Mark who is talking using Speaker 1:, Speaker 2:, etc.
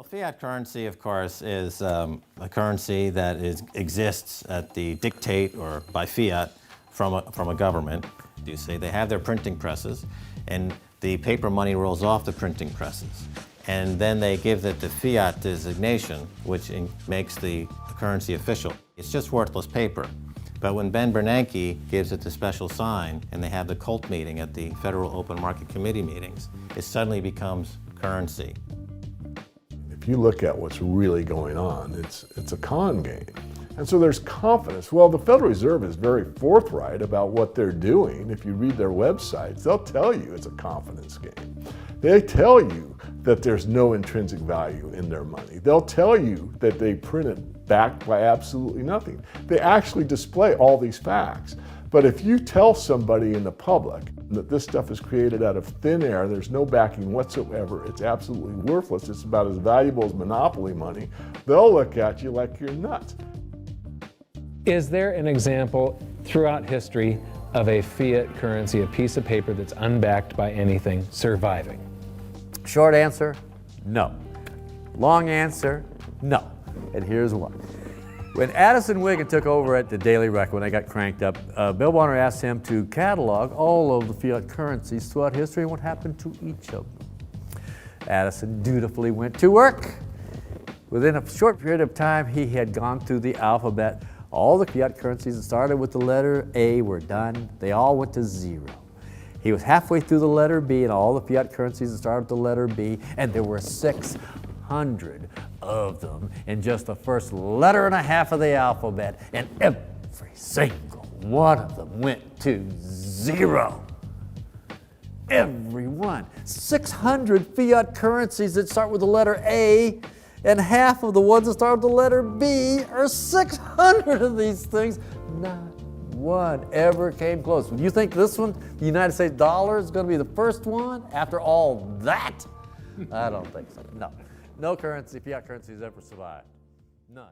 Speaker 1: Well, fiat currency, of course, is a currency that exists at the dictate or by fiat from a government. You see, they have their printing presses, and the paper money rolls off the printing presses. And then they give it the fiat designation, which makes the currency official. It's just worthless paper. But when Ben Bernanke gives it the special sign, and they have the cult meeting at the Federal Open Market Committee meetings, it suddenly becomes currency.
Speaker 2: If you look at what's really going on, it's a con game. And so there's confidence. Well, the Federal Reserve is very forthright about what they're doing. If you read their websites, they'll tell you it's a confidence game. They tell you that there's no intrinsic value in their money. They'll tell you that they print it backed by absolutely nothing. They actually display all these facts. But if you tell somebody in the public that this stuff is created out of thin air, there's no backing whatsoever, it's absolutely worthless, it's about as valuable as monopoly money, they'll look at you like you're nuts.
Speaker 3: Is there an example throughout history of a fiat currency, a piece of paper that's unbacked by anything, surviving?
Speaker 4: Short answer, no. Long answer, no. And here's why. When Addison Wiggin took over at the Daily Record, when they got cranked up, Bill Bonner asked him to catalog all of the fiat currencies throughout history and what happened to each of them. Addison dutifully went to work. Within a short period of time, he had gone through the alphabet. All the fiat currencies that started with the letter A were done. They all went to zero. He was halfway through the letter B, and all the fiat currencies that started with the letter B, and there were 600 of them in just the first letter and a half of the alphabet, and every single one of them went to zero. Every one. 600 fiat currencies that start with the letter A, and half of the ones that start with the letter B are 600 of these things. Not one ever came close. You think this one, the United States dollar, is going to be the first one after all that? I don't think so. No. No currency, fiat currency has ever survived. None.